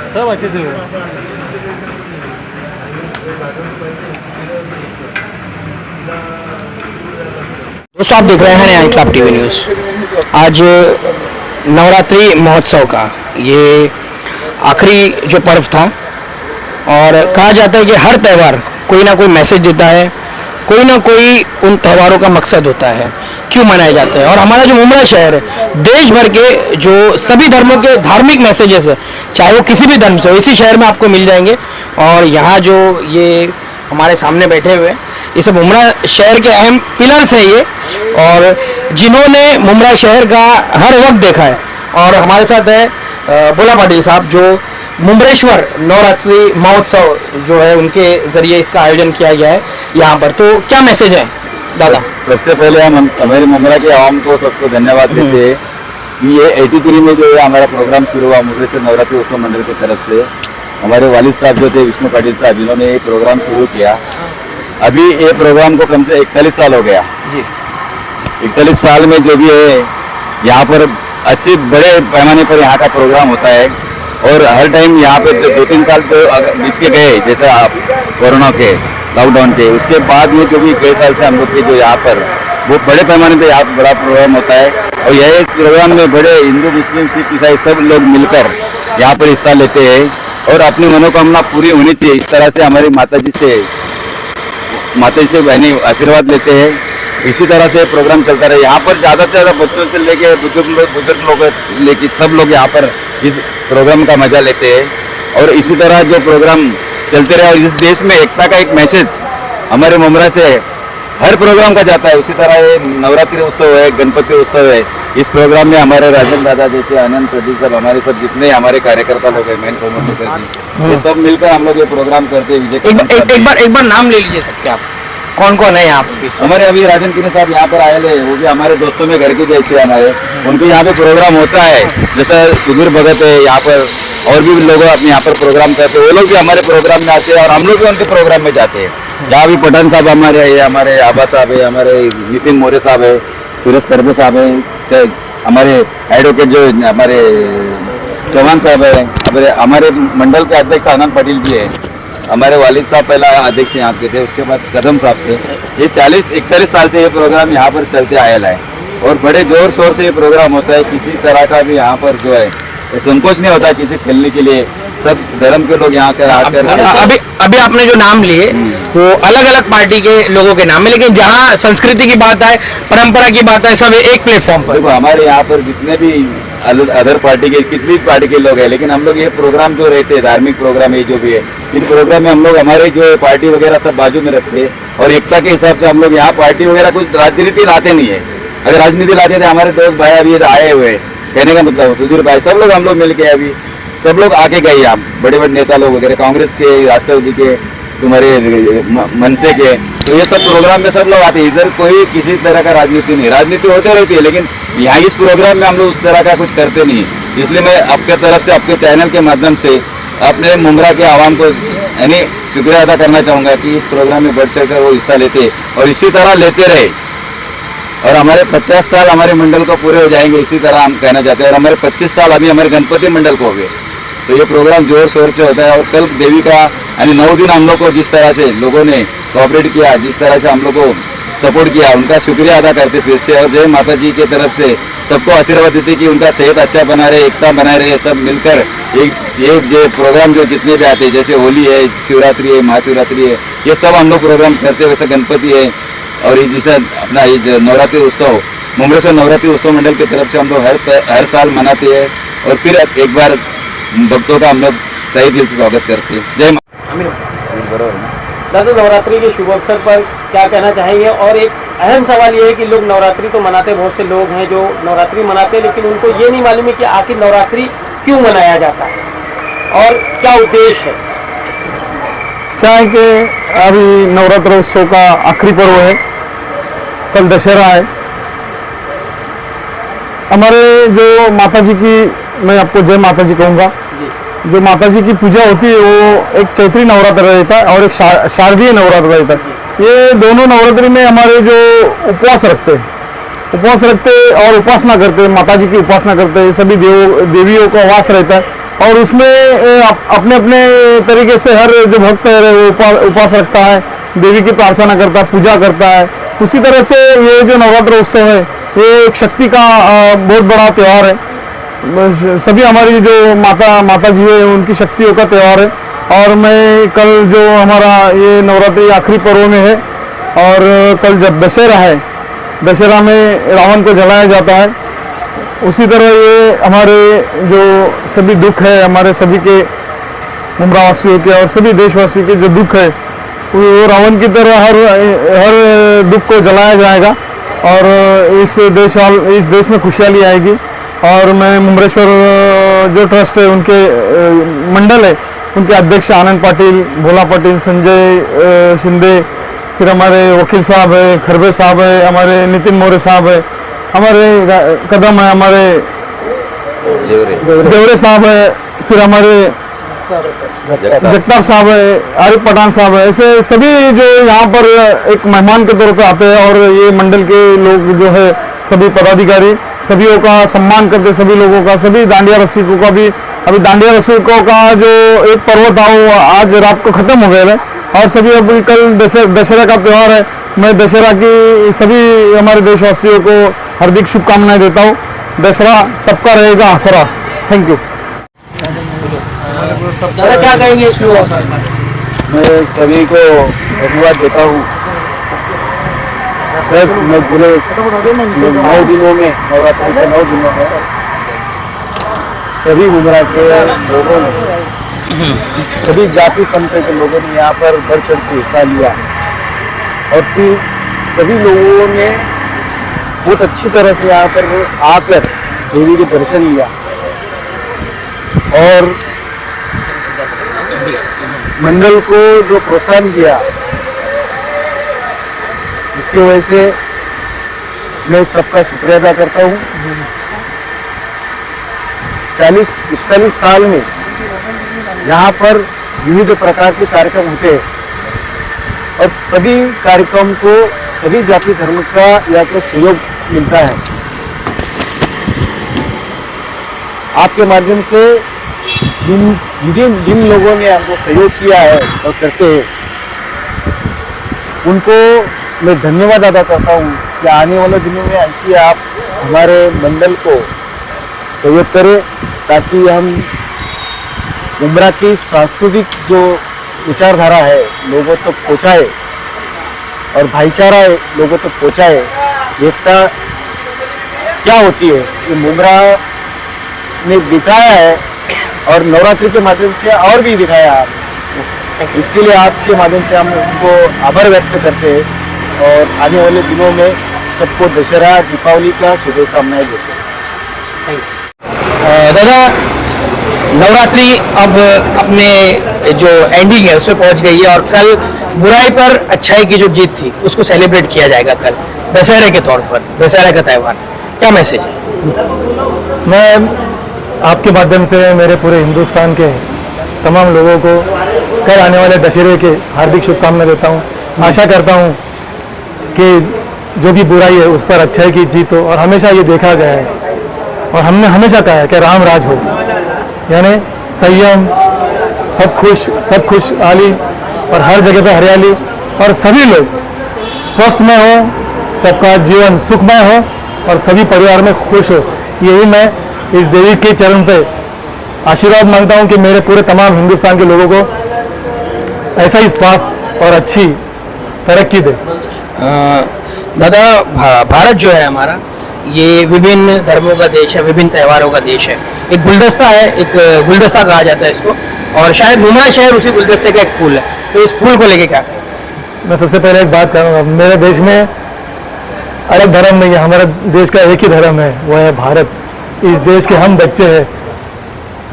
सब अच्छे से हुआ। दोस्तों आप देख रहे हैं इनकलाब टीवी न्यूज़। आज नवरात्रि महोत्सव का ये आखिरी जो पर्व था, और कहा जाता है कि हर त्यौहार कोई ना कोई मैसेज देता है, कोई ना कोई उन त्योहारों का मकसद होता है, क्यों मनाए जाते हैं। और हमारा जो मुंब्रा शहर है, देश भर के जो सभी धर्मों के धार्मिक मैसेजेस है, चाहे वो किसी भी धर्म से हो, इसी शहर में आपको मिल जाएंगे। और यहाँ जो ये हमारे सामने बैठे हुए हैं, ये सब मुंब्रा शहर के अहम पिलर्स हैं ये, और जिन्होंने मुंब्रा शहर का हर वक्त देखा है। और हमारे साथ है भोला पाटिल साहब, जो मुंब्रेश्वर नवरात्रि महोत्सव जो है उनके जरिए इसका आयोजन किया गया है यहाँ पर। तो क्या मैसेज है दादा? सबसे पहले हम हमारे मुंब्रा के आवाम को सबको धन्यवाद देते हैं कि ये 83 में जो है हमारा प्रोग्राम शुरू हुआ मुंब्रेश्वर नवरात्रि उत्सव मंडल की तरफ से। हमारे वालिद साहब जो थे विष्णु पाटिल साहब, इन्होंने ये प्रोग्राम शुरू किया। अभी ये प्रोग्राम को कम से 41 साल हो गया जी। 41 साल में जो भी है यहाँ पर अच्छे बड़े पैमाने पर यहाँ का प्रोग्राम होता है। और हर टाइम यहाँ पे 2-3 साल तो बीच के गए, जैसे आप कोरोना के लॉकडाउन के, उसके बाद में जो भी कई साल से हम लोग के जो यहाँ पर वो बड़े पैमाने पे यहाँ बड़ा प्रोग्राम होता है। और यही प्रोग्राम में बड़े हिंदू मुस्लिम सिख ईसाई सब लोग मिलकर यहाँ पर हिस्सा लेते हैं और अपनी मनोकामना पूरी होनी चाहिए। इस तरह से हमारी माता जी से बहनी आशीर्वाद लेते हैं। इसी तरह से प्रोग्राम चलता रहे। यहाँ पर ज़्यादा से ज़्यादा बच्चों से लेके बुजुर्ग लोग लेके सब लोग यहाँ पर इस प्रोग्राम का मजा लेते हैं। और इसी तरह जो प्रोग्राम चलते रहे, और इस देश में एकता का एक मैसेज हमारे मुंब्रा से हर प्रोग्राम का जाता है। उसी तरह ये नवरात्रि उत्सव है, गणपति उत्सव है। इस प्रोग्राम में हमारे राजन दादा जैसे आनंद प्रदीप सब, हमारे सब जितने हमारे कार्यकर्ता लोग हैं, मेन प्रमोटर, ये सब मिलकर हम लोग ये प्रोग्राम करते हैं। एक बार नाम ले लीजिए सबके, आप कौन कौन है यहाँ पे? हमारे अभी राजन किने साहब यहाँ पर आए हैं, वो भी हमारे दोस्तों में घर के जैसे हमारे, उनके यहाँ पे प्रोग्राम होता है। जैसे सुधीर भगत है यहाँ पर, और भी लोग अपने यहाँ पर प्रोग्राम करते हैं। वो लोग भी हमारे प्रोग्राम में आते हैं और हम लोग भी उनके प्रोग्राम में जाते हैं। यहाँ भी पठान साहब हमारे है, हमारे आबा साहब है, हमारे नितिन मोरे साहब है, सुरेश करबे साहब है, हमारे एडवोकेट जो हमारे चौहान साहब है, हमारे मंडल के अध्यक्ष आनंद पटेल जी है, हमारे वालिद साहब पहला अध्यक्ष यहाँ के थे, उसके बाद कदम साहब थे। ये 40-41 साल से ये प्रोग्राम यहाँ पर चलते आया है और बड़े जोर शोर से ये प्रोग्राम होता है। किसी तरह का भी यहाँ पर जो है संकोच नहीं होता किसी खेलने के लिए। सब धर्म के लोग यहाँ कर आकर अभी आपने जो नाम लिए वो अलग अलग पार्टी के लोगों के नाम है, लेकिन जहाँ संस्कृति की बात है, परंपरा की बात है, सब एक प्लेटफॉर्म पर। देखो हमारे यहाँ पर जितने भी अदर पार्टी के कितनी पार्टी के लोग हैं, लेकिन हम लोग ये प्रोग्राम जो रहते हैं, धार्मिक प्रोग्राम ये जो भी है, इन प्रोग्राम में हम लोग हमारे जो पार्टी वगैरह सब बाजू में रखते हैं। और एकता के हिसाब से हम लोग यहाँ पार्टी वगैरह कुछ राजनीति लाते नहीं है। अगर राजनीति लाते थे, हमारे दोस्त भाई अभी आए हुए, कहने का मतलब सुधीर भाई, सब लोग हम लोग मिल के अभी सब लोग आके गए यहाँ, बड़े बड़े नेता लोग वगैरह, कांग्रेस के, राष्ट्रवादी के, तुम्हारे मनसे के, तो ये सब प्रोग्राम में सब लोग आते हैं। इधर कोई किसी तरह का राजनीति नहीं, राजनीति होते रहती है, लेकिन यहाँ इस प्रोग्राम में हम लोग उस तरह का कुछ करते नहीं। इसलिए मैं आपके तरफ से, आपके चैनल के माध्यम से अपने मुंब्रा के आवाम को यानी शुक्रिया अदा करना चाहूँगा कि इस प्रोग्राम में बढ़ चढ़ कर वो हिस्सा लेते और इसी तरह लेते रहे। और हमारे 50 साल हमारे मंडल को पूरे हो जाएंगे, इसी तरह हम कहना चाहते हैं। और हमारे 25 साल अभी हमारे गणपति मंडल को हो गए। तो ये प्रोग्राम जोर शोर से होता है। और कल देवी का यानी 9 दिन हम लोग को जिस तरह से लोगों ने कोऑपरेट किया, जिस तरह से हम लोग को सपोर्ट किया, उनका शुक्रिया अदा करते फिर से। और जय माता जी के तरफ से सबको आशीर्वाद देते कि उनका सेहत अच्छा बना रहे, एकता बनाए रहे, सब मिलकर ये जो प्रोग्राम जो जितने भी आते हैं, जैसे होली है, शिवरात्रि है, महाशिवरात्रि है, ये सब हम लोग प्रोग्राम करते हैं। वैसे गणपति है और ये जैसा अपना ये नवरात्रि उत्सव, मुंब्रेश्वर नवरात्रि उत्सव मंडल की तरफ से हम लोग हर साल मनाते हैं। और फिर एक बार भक्तों का हम लोग सही दिल से स्वागत करते हैं। जय माता। दादा, नवरात्रि के शुभ अवसर पर क्या कहना चाहेंगे? और एक अहम सवाल ये है कि लोग नवरात्रि तो मनाते, बहुत से लोग हैं जो नवरात्रि मनाते हैं, लेकिन उनको ये नहीं मालूम है कि आखिर नवरात्रि क्यों मनाया जाता है। और क्या उद्देश्य है? क्या है कि अभी नवरात्र उत्सव का आखिरी पर्व है, कल दशहरा है। हमारे जो माता जी की, मैं आपको जय माता जी कहूँगा, जो माता जी की पूजा होती है वो एक चैत्री नवरात्र रहता है और एक शारदीय नवरात्र रहता है। ये दोनों नवरात्रि में हमारे जो उपवास रखते और उपासना करते, माता जी की उपासना करते, सभी देवियों का वास रहता है और उसमें अपने अपने तरीके से हर जो भक्त है वो उपास रखता है, देवी की प्रार्थना करता है, पूजा करता है। उसी तरह से ये जो नवरात्र उत्सव है ये एक शक्ति का बहुत बड़ा त्यौहार है। सभी हमारी जो माता जी है उनकी शक्तियों का त्यौहार है। और मैं कल जो हमारा ये नवरात्रि आखिरी पर्व में है और कल जब दशहरा है, दशहरा में रावण को जलाया जाता है, उसी तरह ये हमारे जो सभी दुख है, हमारे सभी के मुमरावासियों के और सभी देशवासियों के जो दुख है वो रावण की तरह हर दुख को जलाया जाएगा और इस देश में खुशहाली आएगी। और मैं मुमरेश्वर जो ट्रस्ट है उनके मंडल है, उनके अध्यक्ष आनंद पाटिल, भोला पाटिल, संजय शिंदे, फिर हमारे वकील साहब है, खरबे साहब है, हमारे नितिन मोरे साहब है, हमारे कदम है, हमारे देवरे साहब है, फिर हमारे जगताप साहब है, आरिफ पठान साहब है, ऐसे सभी जो यहाँ पर एक मेहमान के तौर पे आते हैं और ये मंडल के लोग जो है सभी पदाधिकारी सभीयों का सम्मान करते, सभी लोगों का, सभी दांडिया रसिकों का भी। अभी दांडिया रसिकों का जो एक पर्व था वो आज रात को खत्म हो गया है और सभी अभी कल दशहरा का त्यौहार है। मैं दशहरा की सभी हमारे देशवासियों को हार्दिक शुभकामनाएं देता हूँ। दशहरा सबका रहेगा हसरा। Thank you. दादा क्या कहेंगे इस शुभ अवसर पर? मैं सभी को धन्यवाद देता हूँ। मैं पूरे 9 दिनों में, नवरात्रि के 9 दिनों में सभी उम्र के लोगों ने, सभी जाति पंथ के लोगों ने यहाँ पर बढ़ चढ़ के हिस्सा लिया और फिर सभी लोगों ने बहुत अच्छी तरह से यहाँ पर आकर देवी के दर्शन लिया और मंडल को जो प्रोत्साहन दिया उसकी वजह से मैं सबका शुक्रिया अदा करता हूँ। 40-41 साल में यहाँ पर विविध प्रकार के कार्यक्रम होते हैं और सभी कार्यक्रम को सभी जाति धर्म का यहाँ पर सहयोग मिलता है। आपके माध्यम से जिन लोगों ने हमको सहयोग किया है और करते हैं उनको मैं धन्यवाद अदा करता हूँ कि आने वाले दिनों में ऐसे आप हमारे मंडल को सहयोग करें ताकि हम उम्रा की सांस्कृतिक जो विचारधारा है लोगों तक पहुँचाए और भाईचारा लोगों तक पहुँचाए। एकता क्या होती है ये मुमरा ने दिखाया है और नवरात्रि के माध्यम से और भी दिखाया आप। इसके लिए आपके माध्यम से हम उनको आभार व्यक्त करते हैं और आने वाले दिनों में सबको दशहरा दीपावली का शुभकामनाएं देते हैं। दादा, नवरात्रि अब अपने जो एंडिंग है उसमें पहुंच गई है और कल बुराई पर अच्छाई की जो जीत थी उसको सेलिब्रेट किया जाएगा कल दशहरे के तौर पर, दशहरा का त्यौहार। क्या मैसेज है? मैं आपके माध्यम से मेरे पूरे हिंदुस्तान के तमाम लोगों को कल आने वाले दशहरे के हार्दिक शुभकामनाएं देता हूँ। आशा करता हूँ कि जो भी बुराई है उस पर अच्छाई की जीत हो और हमेशा ये देखा गया है और हमने हमेशा कहा है कि राम राज हो, यानी संयम, सब खुशहाली और हर जगह पे हरियाली और सभी लोग स्वस्थ में हो, सबका जीवन सुखमय हो और सभी परिवार में खुश हो। यही मैं इस देवी के चरण पे आशीर्वाद मांगता हूँ कि मेरे पूरे तमाम हिंदुस्तान के लोगों को ऐसा ही स्वास्थ्य और अच्छी तरक्की दे। दादा, भारत जो है हमारा ये विभिन्न धर्मों का देश है, विभिन्न त्योहारों का देश है। एक गुलदस्ता है, एक गुलदस्ता कहा जाता है इसको और शायद मुंबई शहर उसी गुलदस्ते का एक फूल है। तो इस फूल को लेके क्या? मैं सबसे पहले एक बात करूँगा, मेरे देश में अलग धर्म नहीं है, हमारे देश का एक ही धर्म है, वो है भारत। इस देश के हम बच्चे हैं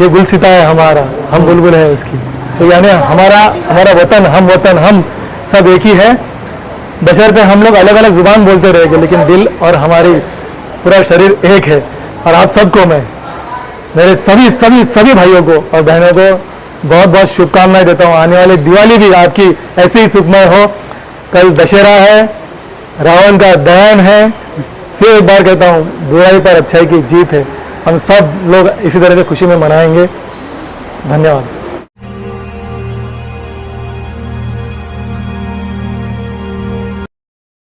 ये गुलसिता है हमारा, हम बुलबुल है उसकी। तो यानी हमारा वतन, हम सब एक ही है। बशर्ते हम लोग अलग अलग जुबान बोलते रहेंगे, लेकिन दिल और हमारी पूरा शरीर एक है। और आप सबको मैं, मेरे सभी भाइयों को और बहनों को बहुत बहुत शुभकामनाएं देता हूँ। आने वाली दिवाली भी आपकी ऐसे ही सुखमय हो। कल दशहरा है, रावण का दहन है। फिर एक बार कहता हूँ, बुराई पर अच्छाई की जीत है। हम सब लोग इसी तरह से खुशी में मनाएंगे। धन्यवाद।